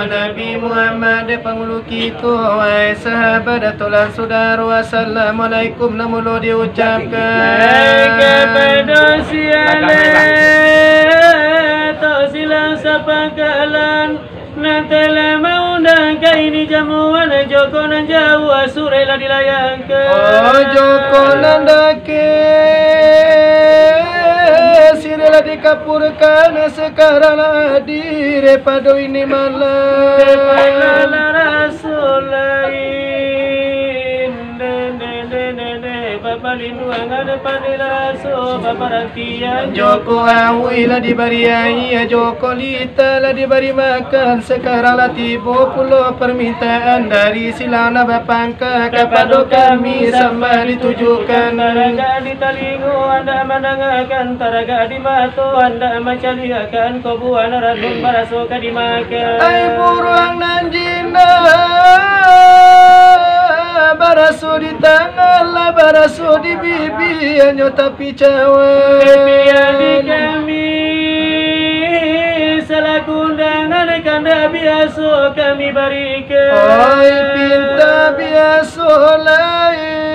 Nabi Muhammad penghulu kita, wahai sahabat dan saudara, wassalamualaikum namulo diucapkan kepada siale tak silang sapa kalan nantele maundang kaini jamuan Joko nan jauh asurela dilayangkan oh Joko nandake sirela dikapurkan sekarang hadir pada ini malam Depala rasulain Bapalinduang ada pada rasul Baparantian Joko awi lah diberi air Joko lita lah diberi makan sekarang lah tiba puluh permintaan dari silana bapangka kepada kami sampai ditujukan Taraga di talingu anda menangakan Taraga di batu anda mencaliakan Kobuan radun barasuka dimakan Ay buruang nan jina barasu di tangan lah barasu di bibi hanya tapi cawan Bibi kami salah kundangan kanda biasa kami berikan Ay pinta biasa lain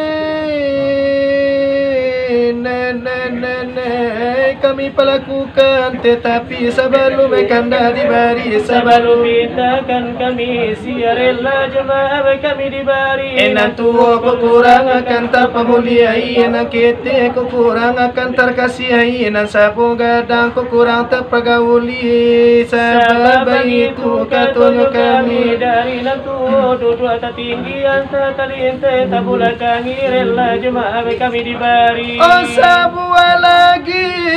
kami pelakukan tetapi sebelum kanda diberi sebelum mintakan kami siarela jemaah kami diberi enak tua kekurangan akan terpemuliai enak kita kekurangan akan terkasihi enak sapu gadang kekurang terpergauli sebab itu katanya kami dari nantu duduk atas tinggi anta talinte tabula kami rela jemaah kami diberi oh sabua lagi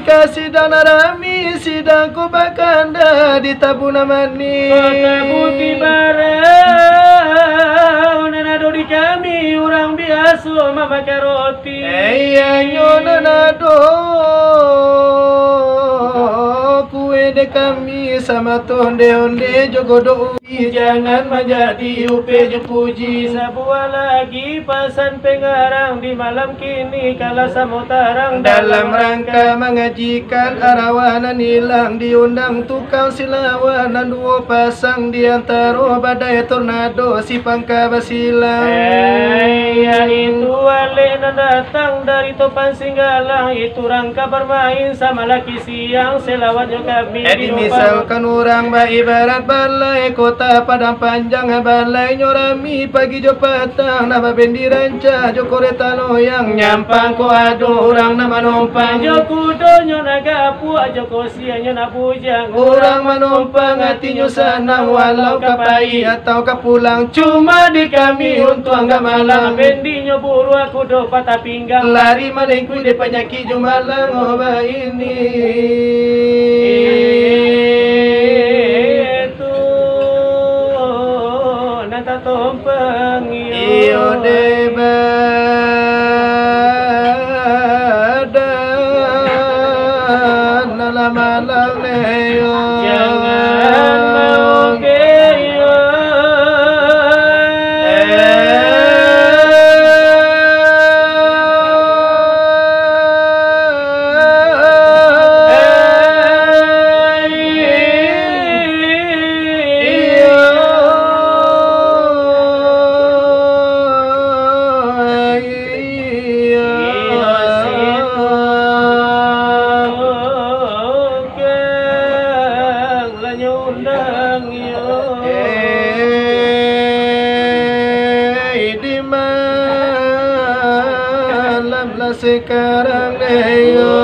kasih dana rami sidang ku bakanda di tabuna mani kota buti barang makan roti. Nyonanado kue de kami sama onde jogodo jangan menjadi upe puji. Sebuah lagi pesan pengarang di malam kini kala samutarang dalam rangka mengajikan arawanan hilang diundang tukang silawanan dua pasang diantara badai tornado si pangka basilang. Ya itu wale datang dari topan singgalang itu rangka bermain sama laki siang selawatnya kami misalkan orang ibarat balai kota Padang Panjang balai nyorami pagi jo petang nama bendi ranca jo koreta loyang nyampang ko ado orang nama numpang jo kudo nyona gapu jo kosia nyona bujang orang menumpang hatinya senang walau kapai atau kapulang cuma di kami untuk anggap malang bendi nyoburu aku do patah pinggang lari malingku di penyakit jumalang oba ini itu nata tompeng iyo de badan nala malang neyo jangan mau keyo sekarang neyo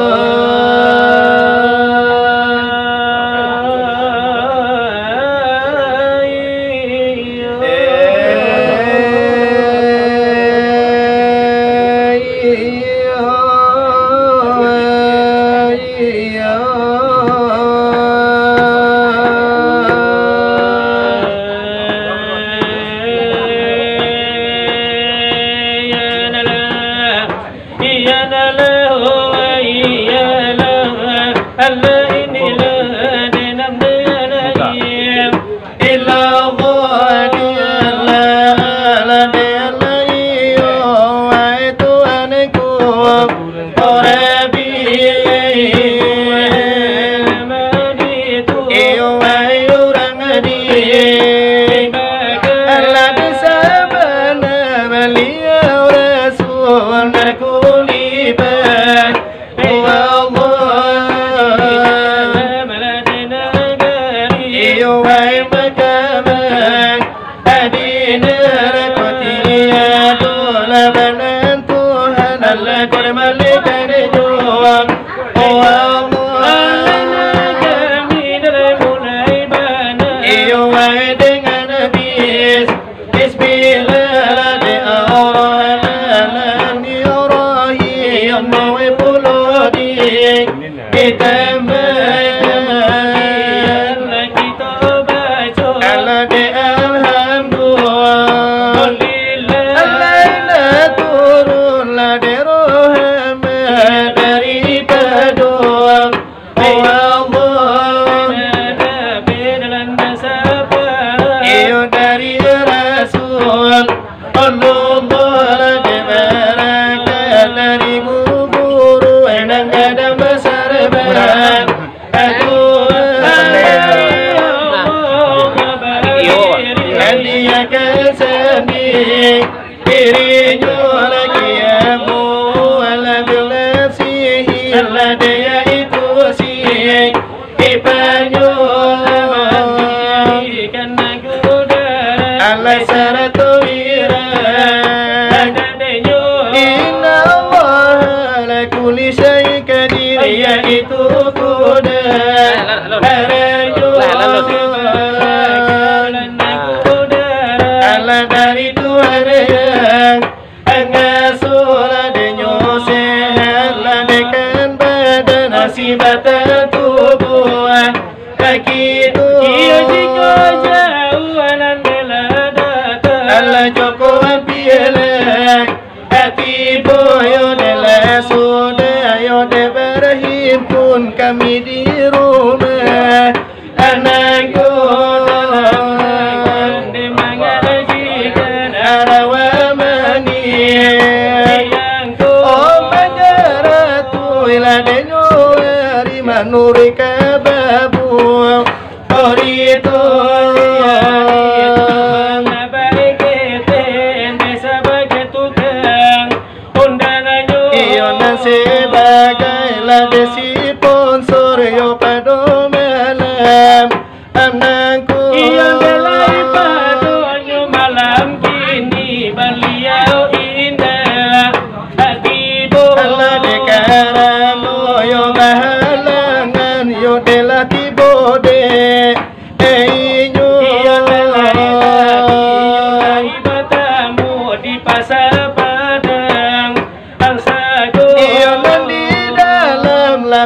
Joko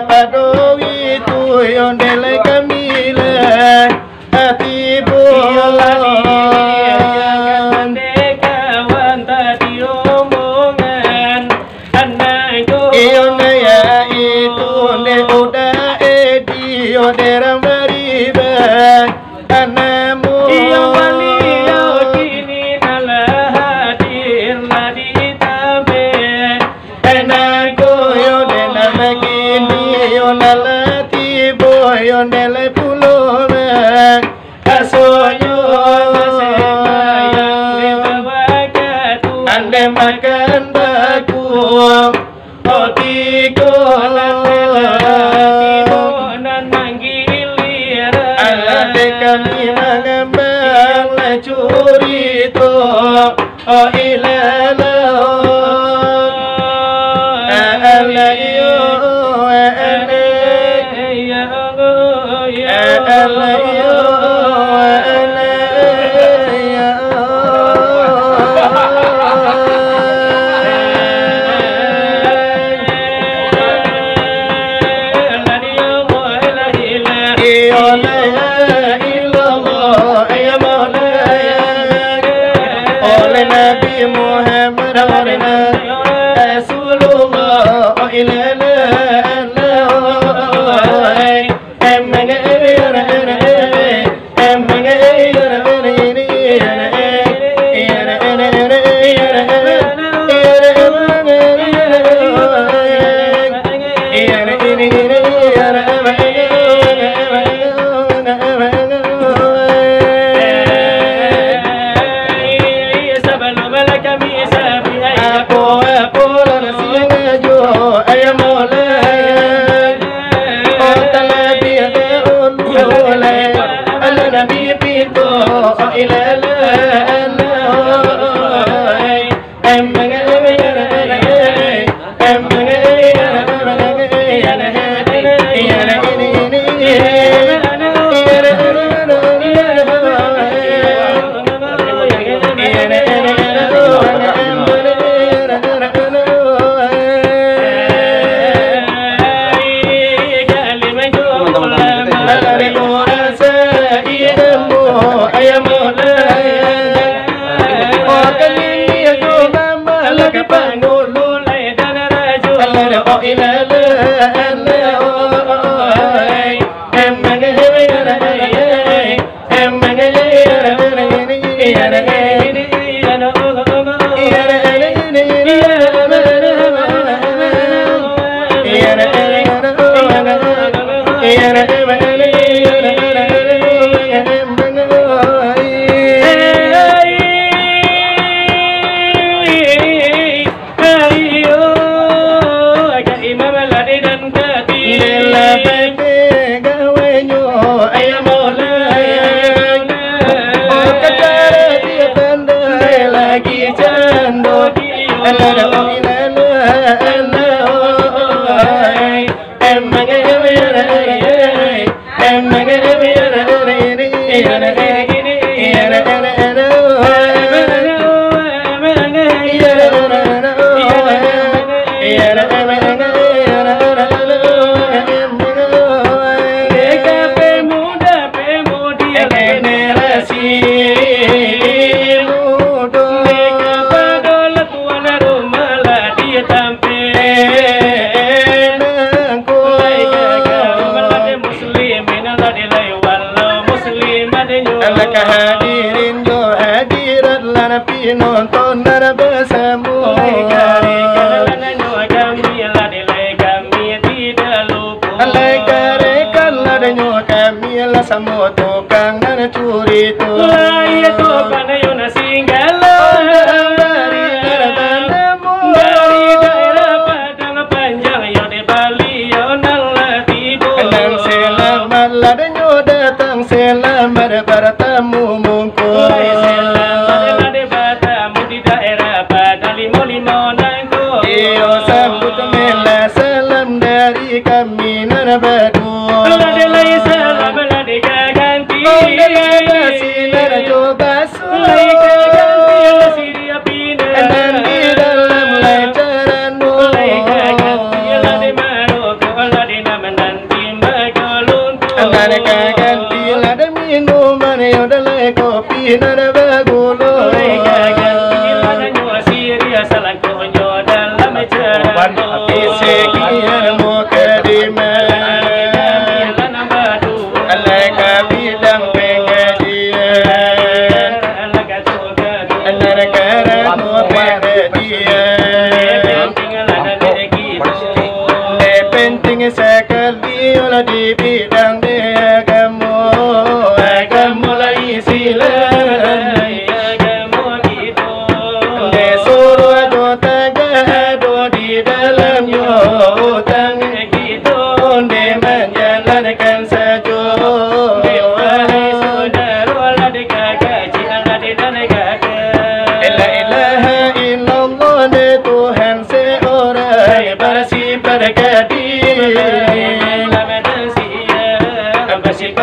padowi tu yondele kamile atibo makan baku otiko nan manggilir alade kami mangembang lacuri to o ilala alayo alayo hadirin yo hadirat lana pinonton nara bersama kami lah sama tukang dan curi tu ya tukang yo nasinggala dari daerah Padang Panjang yo di Bali yo nang tibo dan selamat lah denyo datang selamat bertamu mungkul selamat bertamu di daerah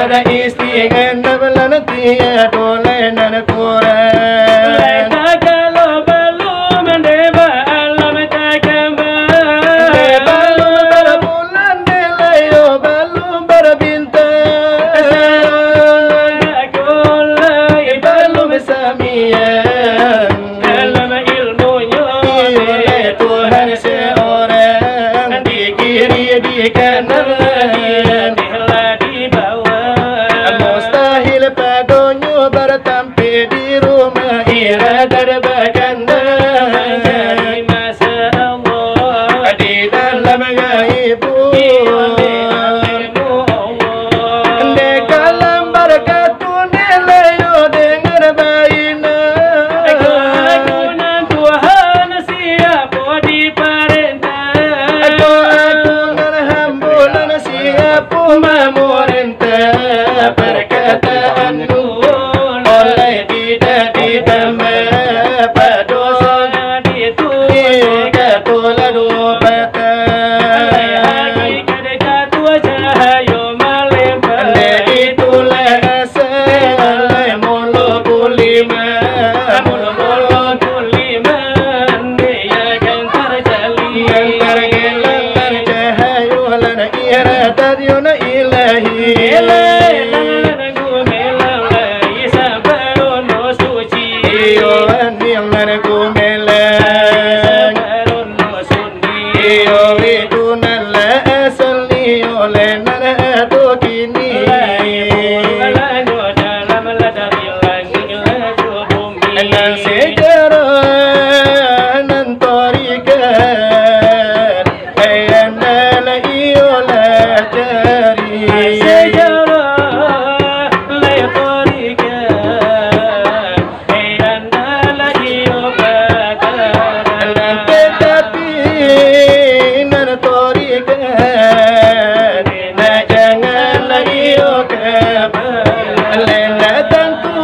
pada istingan nabalan tiya dole nan kuran kalau belum deba alam takamba belum berbulan delayo belum berbintang belum samian dalam ilmunya oleh Tuhan seorang di kiri di kanan di bawah mustahil padonyo bertampi di rumah ira darbaganda dari masa Allah di dalam gaibu de kalam barakatu nelayo dengar baina Tuhan siapa di perintah aku ngarhambulan siapa memerintah perkataanku oleh tidak ditambah padosa itu katulah dupata itulah asal mulu buliman yang tergelar cahayu lana iradat yuna ilahi iyo yang lana kumelan iyo itu nala asal iyo lana atu kini nan sejarah nan torikan ayana iyo lah cari tetapi nan torikan nah janganlah iyo lena tentu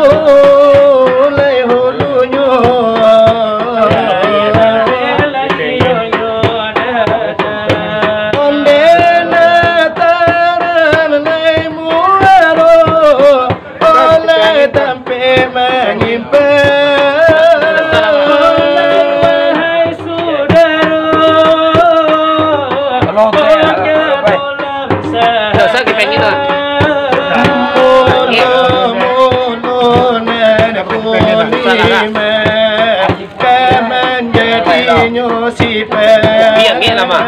lay hulunya ondena taran lay muaro oleh tampe Biar nge lama.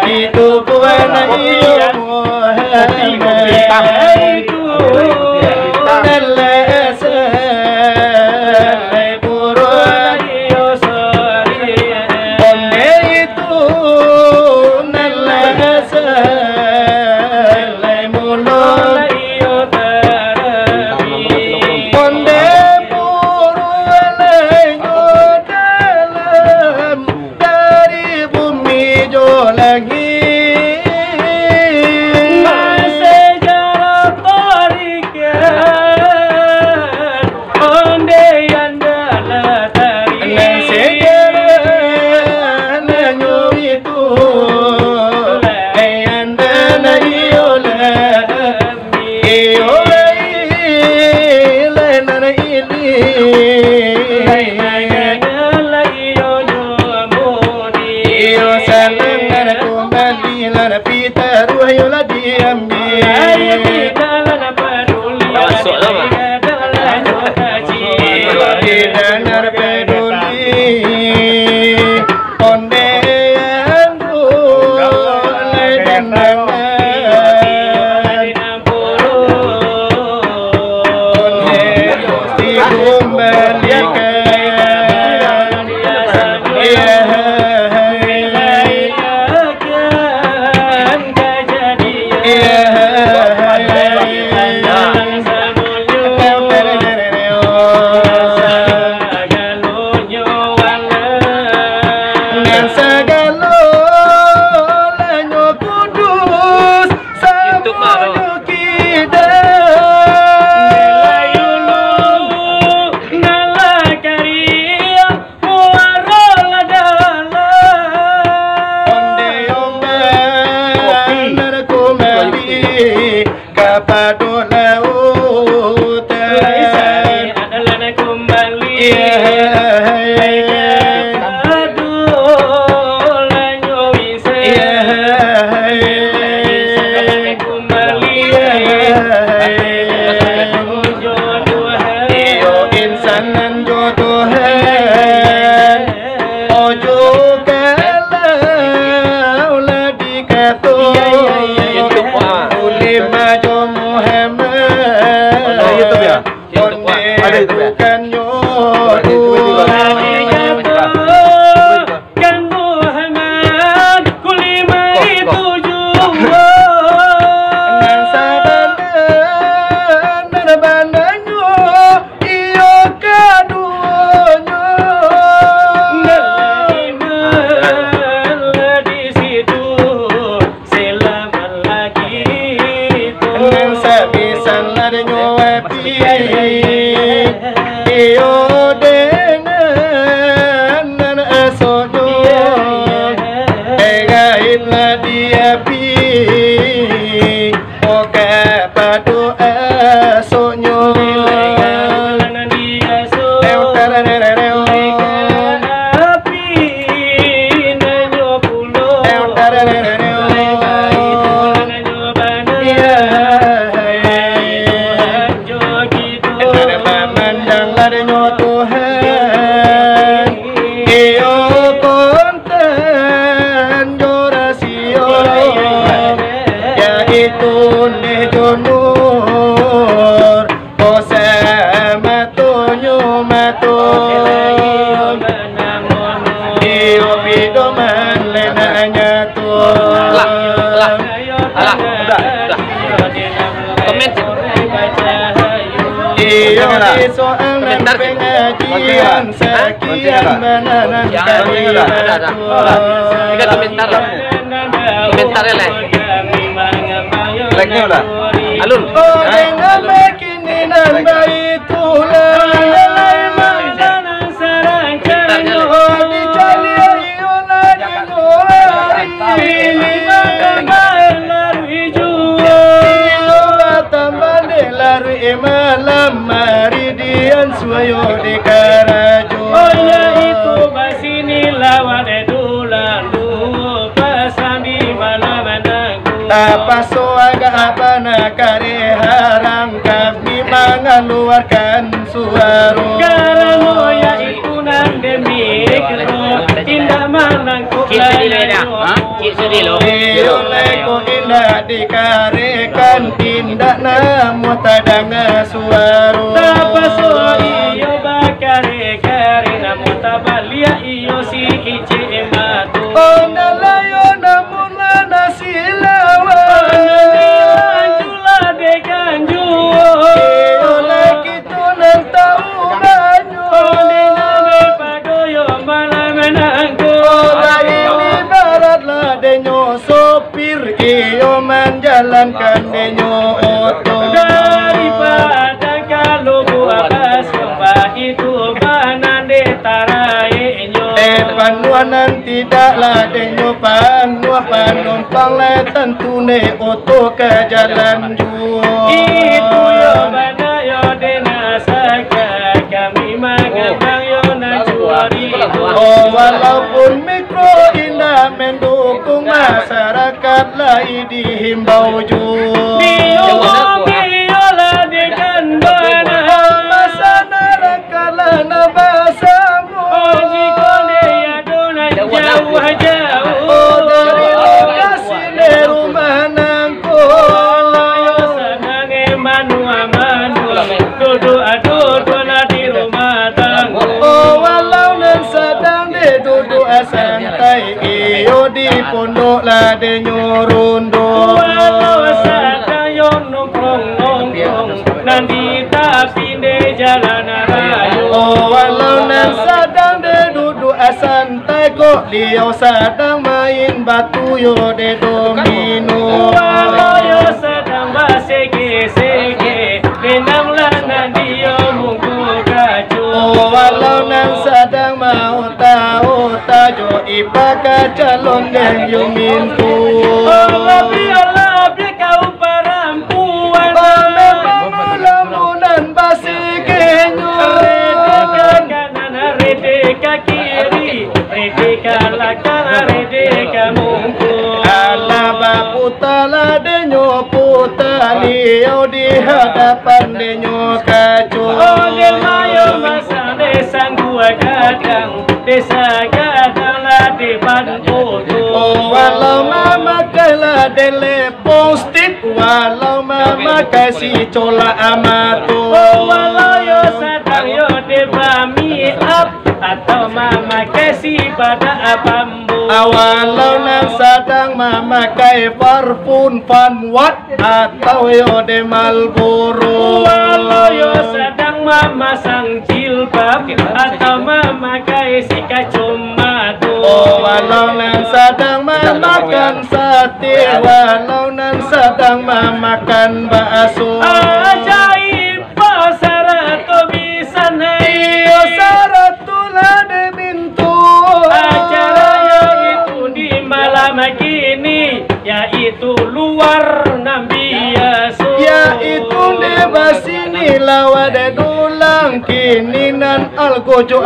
Itu bukan Iyo di soal pengajian sekian benanan kali Komentarnya lah. Like-nya udah. Alun. Oh dengan bikinan baitulah malam maridian suyo di karajo. Oh ya itu basini lawan edulan lu pasami malam nangku. Tapaso aga apa nakare harang kami mengeluarkan suara. Karena ya itu nang demi kero indah manangku. Iyo leko indah dikarekan tindak namu tadanga suara. Tapaso iyo bakare kare namu tabalia iyo si ice matu. Oh nalayo namun lana silawa. Jula de ganju. Iyo leki tu nang tahu ganyo. Name padoyo malam nangku. Denyo sopir iyo menjalankan denyo oto Daripada kalau buat sembah itu banande tarainyo. Panuanan tidaklah denyo panumpang le tentu ne oto ke jalan juo. Itu yo bana yo denasaka kami mengembang yo najuari. Oh walaupun mikro indah mendukung masyarakat lai dihimbau juo. Biola dengan bana masa narakala nabasamu. oh jikone ya dona jauh-jauh. Oh dari lokasi le rumah nangko. Yo sanange manua duduk lah di rumah tangga. Oh walau nan sedang de duduk santai iyo di pondok lah de nyorundo. Walau sedang yo nongkrong nanti tapi de jalan raya. Oh walau nan sedang de duduk santai kok liau sedang main batu yo de domino. Walau yo sedang basege-sege benanglah nanti yo mungku kacu. Oh walau nan sedang mau tahu tajo ipaka calon deh yo minku. Oh lebih kau perempuan. Oh memang mulamunan basikenyo. Redeka kiri, redeka lakar, redeka mungku. Alaba putala denyo putali yo di hadapan denyo kacu. Oh demayo masa desa gua gadang, desa gadang lah di Bantutu. Oh walau mama kala dele postit, walau mama kasih cola amatu. Oh walau yo sadang yo di bami up atau mama kasih pada bambu. Walau nan sedang memakai parfum Van Watt atau yo de Marlboro. Walau yo sedang memasang jilbab atau memakai sikat cumatu. Oh walau nan sedang memakan sate, walau nan sedang memakan bakso. Ajaib syarat kau bisa naik. Iyo syarat tulah de mintu. Acaranya itu di malam kini, yaitu luar nambiaso. Yaitu de basini lawa de dulang kini nan algojo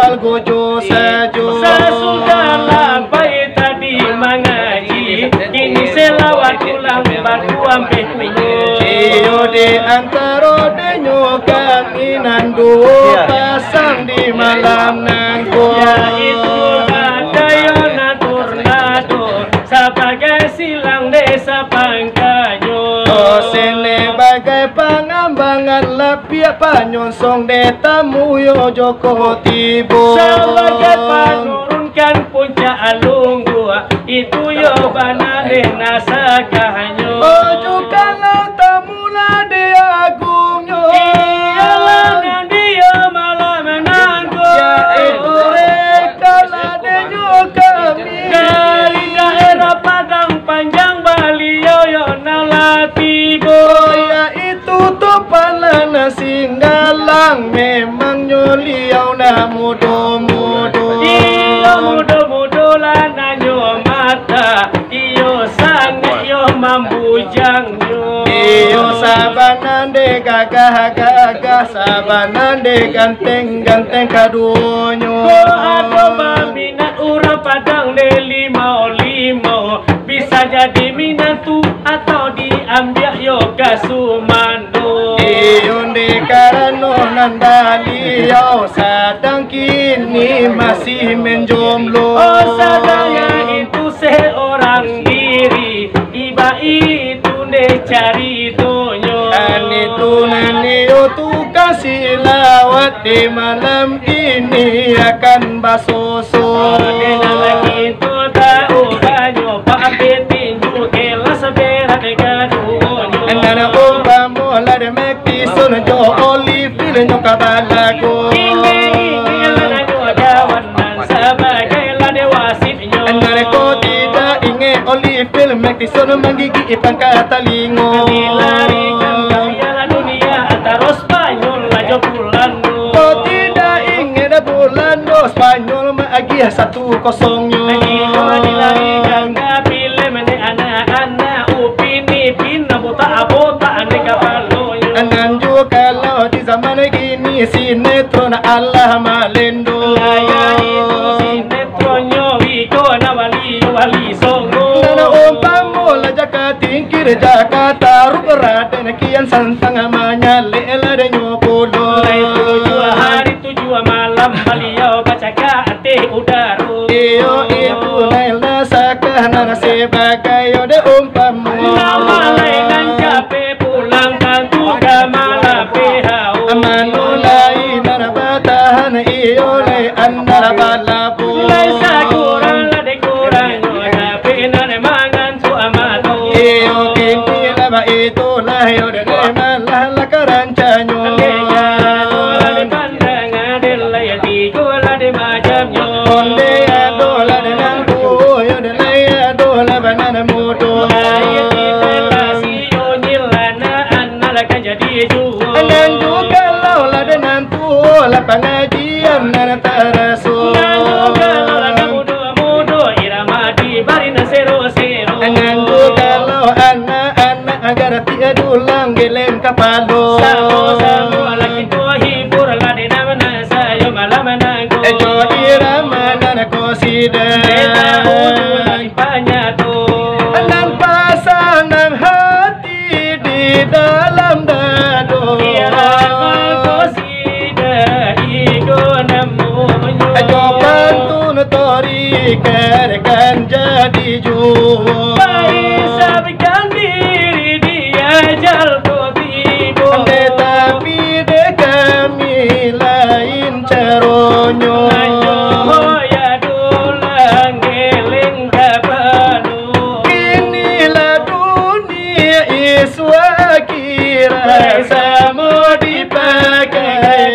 sajo. Sesudah lampai tadi mengaji, kini selawat pulang batu ampe kulo. Iyo di antara denyo kami nan dua pasang di malam nangko. Yaitu ada yo tornado sebagai silang desa Pangkanyo. Oh sene bagai pangambangan lapia panyonsong de tamu yo Joko Tibo. Sebagai penurunkan puncak alunggu itu yo banane nasakahanyo. Oh juga tamu lah de agungyo. Iyalah mudo-mudo. Iyo mudo-mudo lananyo mata, iyo sangat yo mambujangyo. Iyo sabanande gagah-gagah, sabanande ganteng-ganteng kadunyo. Ko ado minat urang padang de limau-limau, bisa jadi minatu atau diambil yo kasumando. Iyo di karano nandaliau, sadang kini masih menjomblo. Oh sadaya itu seorang diri, iba itu ne cari donyo. Itu tukang silawat di malam ini akan basoso. Dengan lagi itu tahu banyo, pak tinju kelas berat kadunyo. Nana umpamo la de mekti son jo oli fil nyo kabalago. Ini lananyo jawanan sebagai lade wasitnyo. Nana ko tidak ingin oli fil mekti son menggigi pangkat talingo. Dilarikan piala dunia antara Spanyol lajo Pulando. Ko tidak ingin Pulando, Spanyol maagi 1-0 nyo. Dilarikan kapile mene anak-anak upini pina bota-bota ane kapaloyo. Nanju kalau di zaman gini sinetron Allah malendo. Laya itu sinetronyo wiko na wali songo. Nana umpamo la jaka tingkir Jakarta Raden kian santang amanya lela de nyopolo. Mulai 7 hari 7 malam beliau baca kate udaro. Iyo itu lela sakah nana sebagai ode umpamo. Nama lainan cape pulang kan juga malam pehau. Amanulai nana batahan iyo le andara balabu. Mulai sakurang lade kurang cape nane mangan su amato. Iyo kini laba itu lah ode malah la karancanyo. Lade pandang adel ya tigo lade macamnya. Onde adola de nantu yo de laya adola banana mudo. Ayat relasi nyilana annala kan jadi juwo. Dan juga laulah de nantu la pengajian nana tarasu. Dan juga laulah mudo irama di barina sero-sero. Dan juga lau anak-anak agar tiada dulang geleng kapalo. Samo-samo lagi to hibur lade namana sayo malam menanggo. Jo irama nana kosida. Beta mudo lagi panyato. Dan pasangan hati di dalam dado. Irama kosida igo namunyo. Jo pantun tori kerkan jadi juwo. Baik sabikan diri dia jalko tibo. Tetapi de kami lain caronyo. Ya dulang geleng kapano. Inilah dunia iswa kira samo dipakai.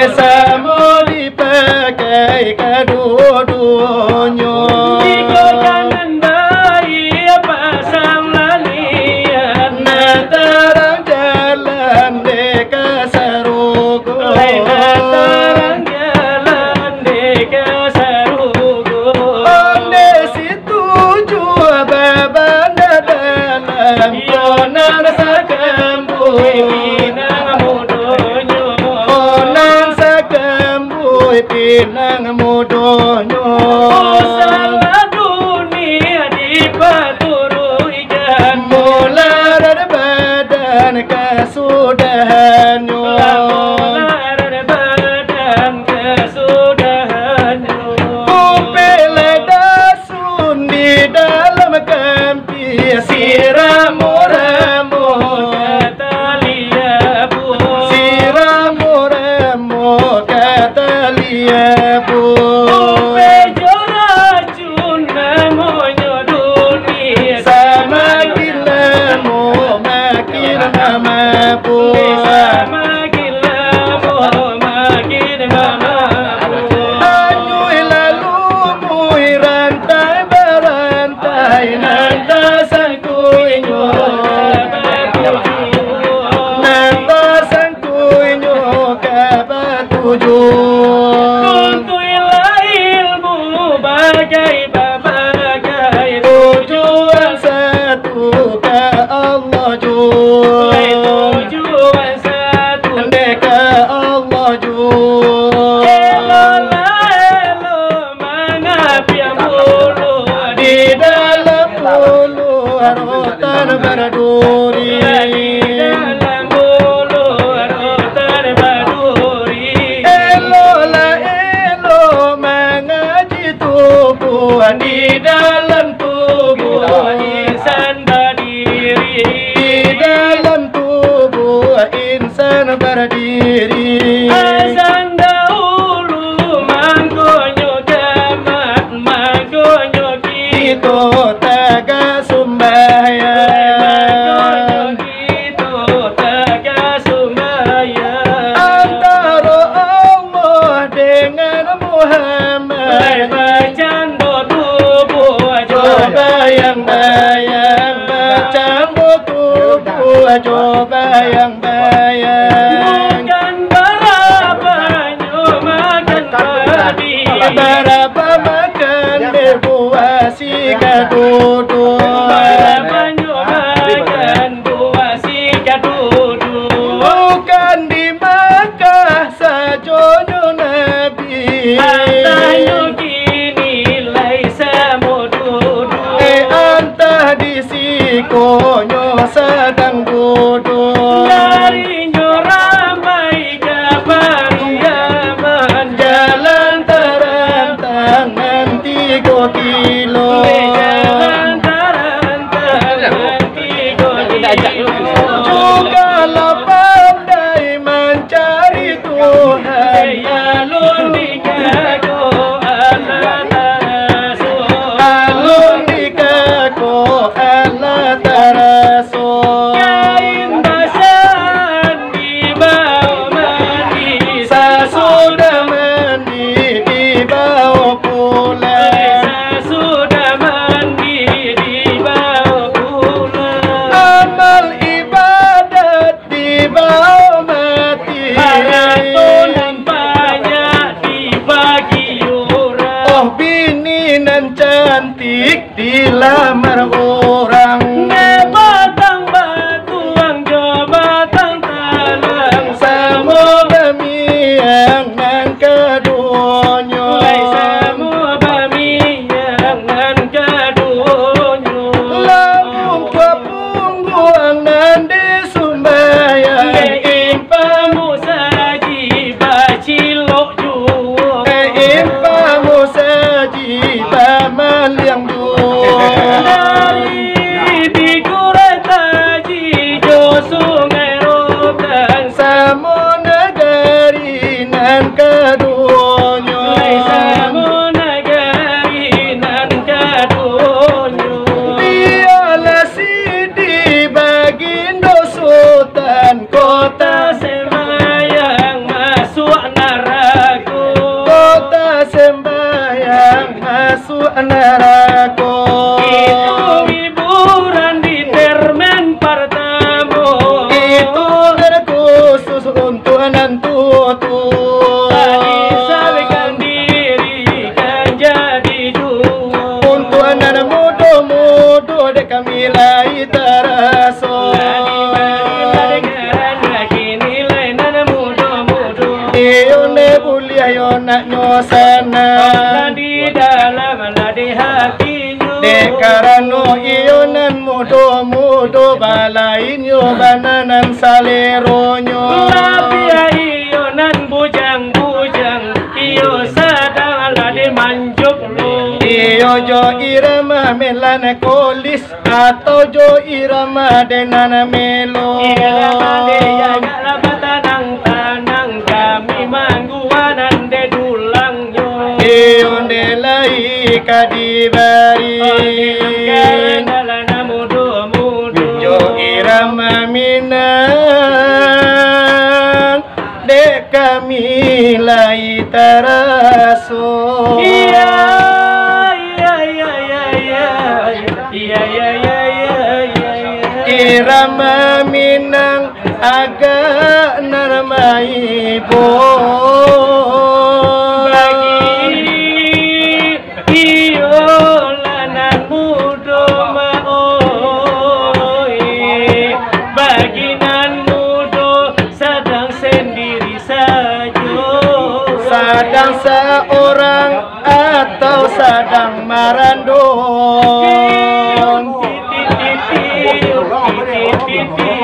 Samo dipakai kadua-duanya. Iko jangan bayi pasang lalian. Natarang jalan deka sarugo. Tarang jalan deka sarugo. Onde situ jua babanda dalam yonan sakambui. Pinang mudonyo. Onan sakambui pinang mudonyo. Salah dunia dipaturu ikan. Mula dari badan kesudahannya. Lamular badan kesudahanyo. Kupele dasun di dalam kampi siramu-ramu. Kata liabu. Siramu-ramu kata liabu. Upe joras duduk Banyak dua si duduk bukan di Makkah sajonyo Nabi Antayo kini lai samo duduk antah di sikonyo sedang duduk Dari nyoramai kapariaman jalan terentang nanti 3 kilo juga pandai mencari Tuhan alun dikako Allah taraso Kain basan di bawah mandi sesudah mandi dibawa pulang Sudah mandi di bawah pulang amal ibadat dibawa mati Paratunan banyak dibagi orang oh bini nan cantik dilamar orang Batang batuang batang talang semoga miang nan kedonyo Semua pamiang nan kedonyo labung kepungguang nan disumbayang Impamu saji bacilok juo impamu saji paman yang Dari di kuretaji jo sungai rotan samo negari nan kedonyo Samo negari nan kadonyo dialah Sidi Bagindo Sultan kota Sembayang masuk neraka kota sembayang masuk neraka Itu hiburan di termen pertama itu khusus untuk anak tutu Disabikan diri kan jadi dua untuk anak muda dek kami lai teraso iyo ne bulia yo nak nyosana di dalam di hatinya dekarano iyo nan mudo balainyo bananan saleronyo Lapia iyo nan bujang-bujang iyo sadang di manjuk lo iyo jo irama melana kolis atau jo irama denana melo Irama de yang tanang kami mangguanan de dulangnya iyo ndelai kadibari jo irama minang dek kami lai taraso irama minang agak narmai bo sedang seorang atau sedang marandong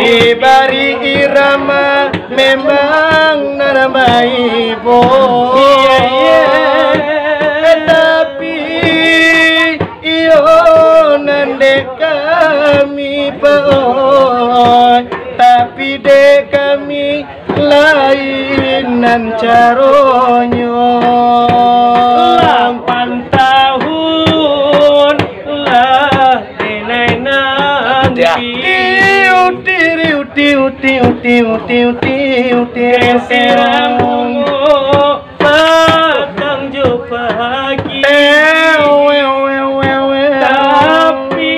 dibari irama memang naramai tapi iyo nandek kami boy tapi dek kami lain nan caronyo 8 tahun lah nenai nanti Seramu padang jo pagi tapi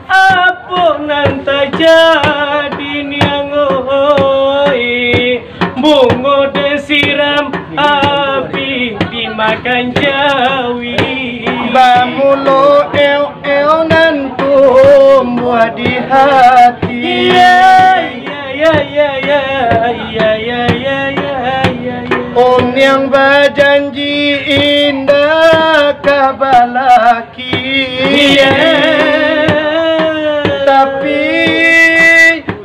apa nan terjadi niangoi bungo desiram api dimakan jawi bamulo jiwa di hati. Om yang berjanji indah kabalaki, tapi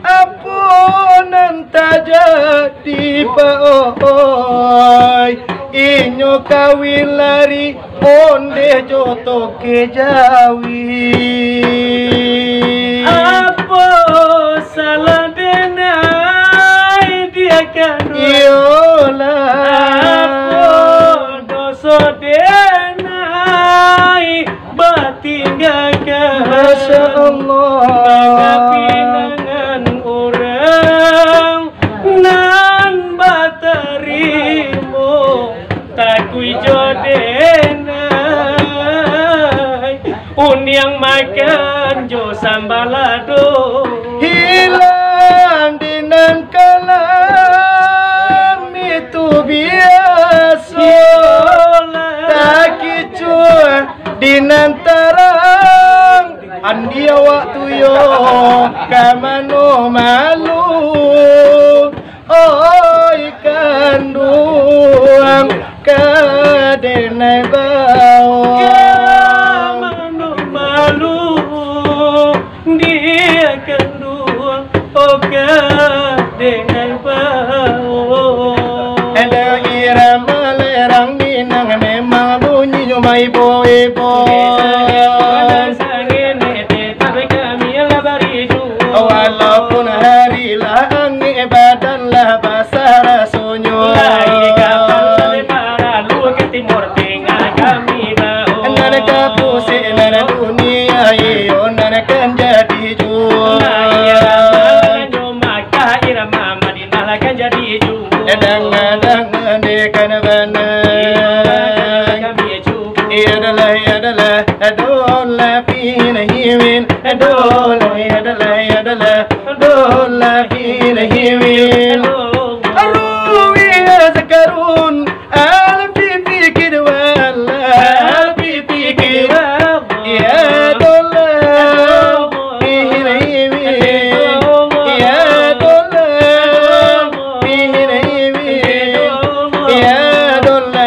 apun entah jadi paoi inyo kawin lari onde joto ke jawi. Apa salah denai dia kan apa dosa denai batinggalkan. Masya Allah, pinangan orang nan baterimu takui jodenai unyang makan jo sambalado hilang dinan kalam itu biasa, tak kicua dinan tarang andia waktu yo kamano malu. Oi kanduang kadenai bau kamano malu dia kanduang oka dengan bau. ada irama lerang minang memang bunyi nyumai boy walaupun hari langi badan lah basah sunyo nana kapuse nana dunia iyo nana kan jadi edang dekan banang adalah adola pina hiwin adola pina hiwin arui zakarun alfi fikir wala alfi fikir ya dola pina hiwin ya dola pina hiwin ya dola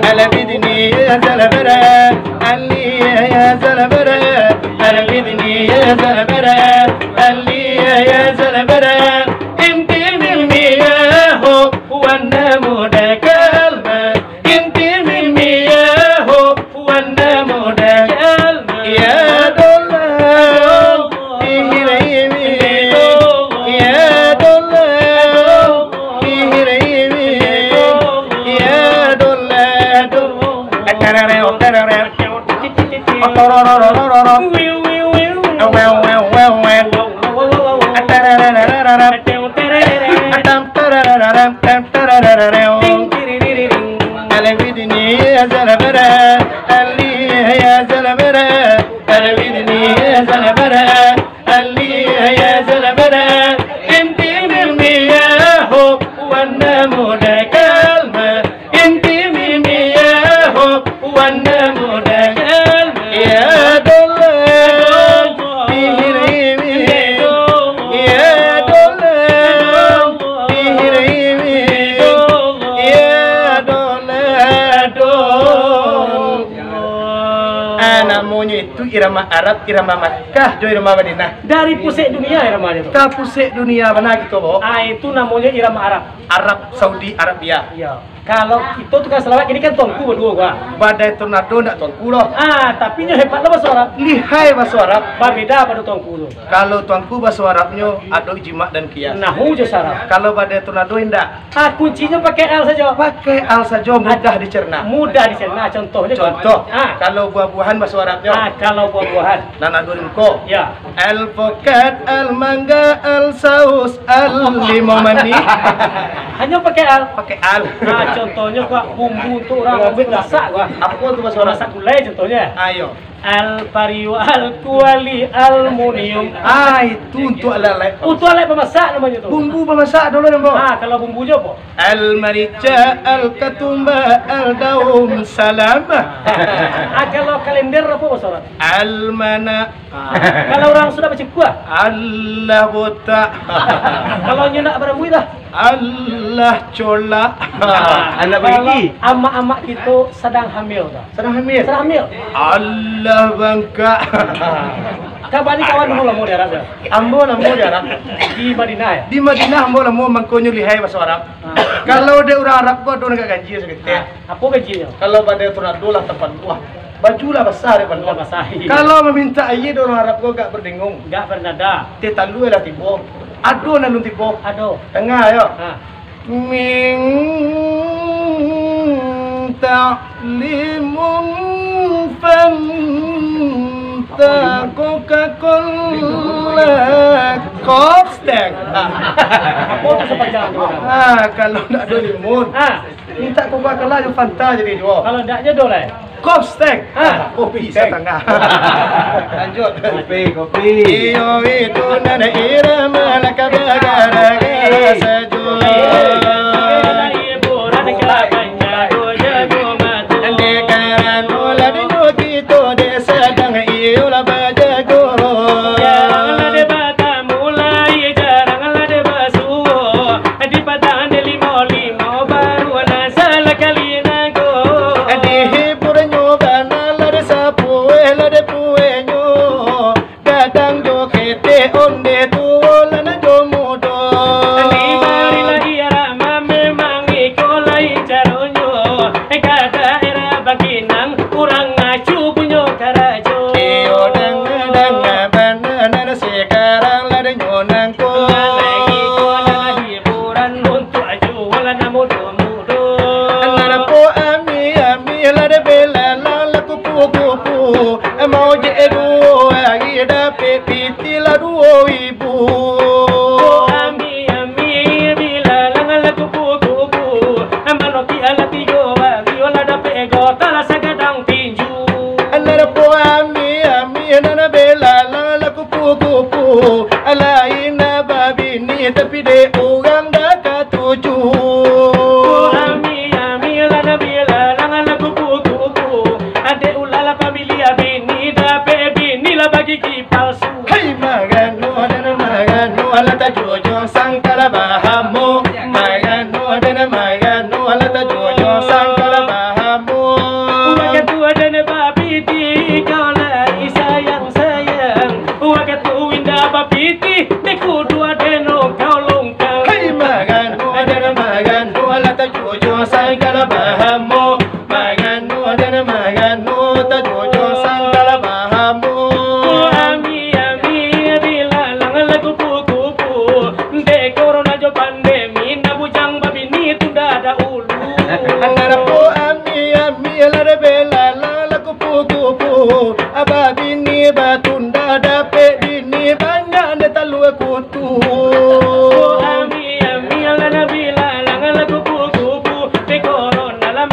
ala bidni ya zalabara ali ya zalabara ala bidni ya zalabara ali ya zalabara inti mimmi ya ho wana muda kalma inti mimmi ya ho wana muda kalma ya dola ihiraimi ya dola ihiraimi ya dola ala bidni ya zalabara ali ya zalabara ala bidni ya zalabara ali ya zalabara inti mimmi ya ho wana muda kalma inti mimmi ya ho wana muda kalma ya dola ihirimi ya dola ihirimi ya dola anak monyet itu irama Arab, irama Makkah, jo irama Madinah. Dari pusat dunia iramanya tuh. Ka pusat dunia mana gitu, Bo? Itu namanya irama Arab. Arab Saudi Arabia. Iya. Kalau itu tukang selawat ini kan tuanku berdua gua. Badai tornado ndak tuanku loh. Tapi nya hebatnya bahasa Arab. Lihai bahasa Arab. Beda pada tuanku tuh. Kalau tuanku bahasa Arabnya ado ijma dan qiyas. Nahu je Arab. Kalau badai tornado indah. Kuncinya pakai al saja. Pakai al saja mudah dicerna. Mudah dicerna. Contohnya. Contoh. Kalau buah-buahan bahasa Arabnya. Kalau buah-buahan. Dan adurin ko. Ya. Alpokat, al mangga, al saus, al limau mani. Hanya pakai al. Pakai al. Contohnya gua bumbu untuk orang masak gua. Apa tuh bahasa Arab? Masak gulai contohnya. Ayo. Al-Pariu, Al-Kuali, Aluminium. Itu untuk alat-alat. Untuk alat pemasak namanya tu. Bumbu pemasak dulu nampak. Kalau bumbunya apa? Al-Marica, Al-Katumba, Al-Daum, Salam. Kalau kalender apa bahasa Arab? Al-Mana. Kalau orang sudah baca kuah. Allah Buta. Kalau nyenak barang buih dah. Allah Cola. Anak bagi. Amak-amak kita sedang hamil dah. Sedang hamil. Sedang hamil. Allah Bangka. Kabar ni kawan dulu lah mau dia Arab dah. Ambo dia Arab. Di Madinah ya. Di Madinah ambo lah mau mangkonyo lihai bahasa Arab. Kalau dia orang Arab gua do nak gaji segitu. Apa gajinya? Kalau pada turun dolah tempat wah. Bajulah besar depan Bajulah besar. Kalau meminta aye do orang Arab gua gak berdengung. Gak bernada. Te tandu lah tibo. Ado nalun tibo. Ado. Tengah yo. Min ta'limun fanta Coca-Cola Cockstack. Apa tu sepanjang tu? Kalau nak ada limun. Minta Coca-Cola yang Fanta jadi jual. Kalau tak je dole. Cockstack. Kopi setengah. Lanjut. Kopi. Iyo itu nana irama lakabagara sajua. Tapi de orang dah katuju. Ade ulala familia bini dape bini la bagi ki palsu. Hai magano dan magano ala tajojo sangkala bahamu. Magano dan magano ala tajojo sangkala bahamu. Waktu ada babiti kau lagi sayang sayang. Waktu indah babiti deku dua deno kau longkang. Hai magano dan magano ala tajojo sangkala bahamu. Magano dan magano tajojo sangkala bahamu. Ami ami bila langal kupu-kupu. De corona jo pandemi na bujang babini tunda ada ulu. Anarapo ami ala bela la kupu-kupu. Ababini batunda dape dini banyak ne talu kutu. Ami ala bila langal kupu-kupu. De corona la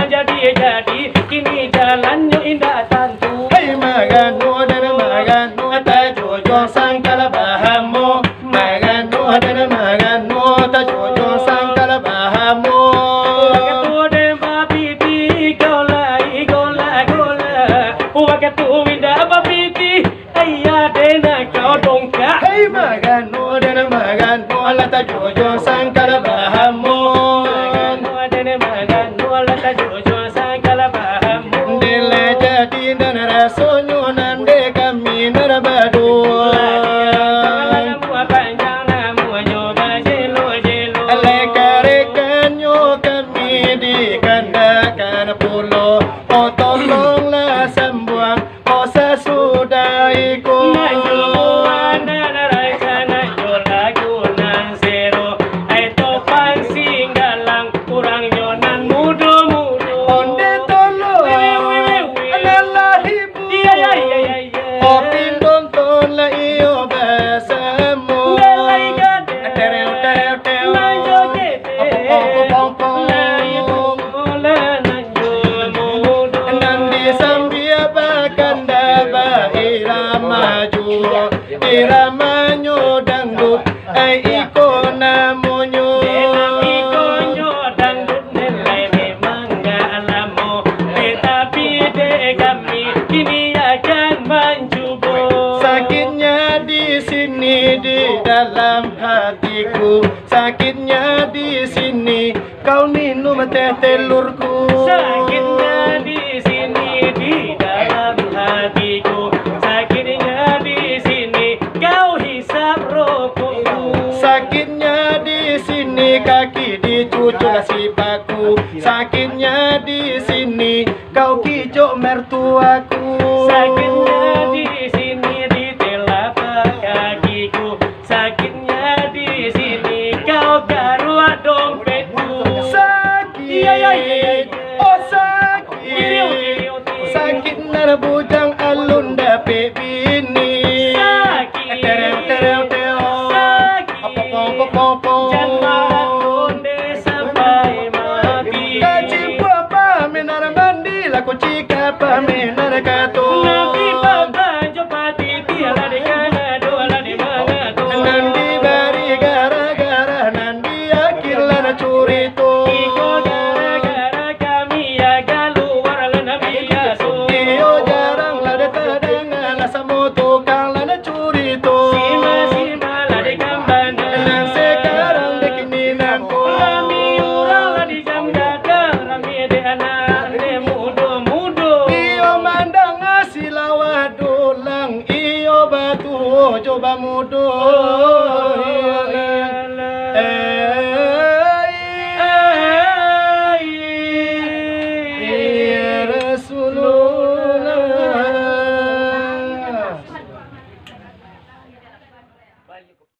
jadi kini jalannya indah tantu. Hai magano dan magano tajojo sangkala bahamu. Magano dan magano tajojo sangkala bahamu. Waktu de babiti gola waktu indah babiti ayah dena kau dongkak. Hai magano dan magano ala tajojo sangkala bahamu. Magano ala tajojo sangkala bahamu. Dela jadi dan rasonyo nande kami narabadu. Lekarkanyo kami di kandakan pulau. Oh tolonglah sembuang oh sesudaiku. Najo anda narai sana jo lagu nan zero. Iramanyo dangdut ai iko namonyo. Ikonyo dangdut nilai memang gak lamo, tetapi dek kami kini akan mencoba. Sakitnya di sini di dalam hatiku, sakitnya di sini kau minum teh telurku. Sakitnya di sini di dalam hatiku, sakitnya di sini kau hisap rokokku. Sakitnya di sini kaki dicucuk nasi paku, sakitnya di sini kau kicok mertuaku. Sakitnya di sini di telapak kakiku, sakitnya di sini kau garua dompetku. Sakit, oh sakit, sakit nar bujang alun dapet bini. Sakit, Tereu tereu teo, sakit, popong. jangan onde sampai mati. Kaci papa menar mandi laku cika pa menar kato. Nanti papa jopati tiada di kana doa di mana tu. Nandi bari gara-gara nandi akilana curito. Iko gara-gara kami ya galuar lana biaso. Iyo jarang lada tadangan asa moto kang lana curito. Sima lah di kambana. Nang sekarang dekininan ko. Kami urang lah di jam gadang, kami de anak de mudo-mudo. Iyo mandang asilawa dolang, iyo batu coba mudo.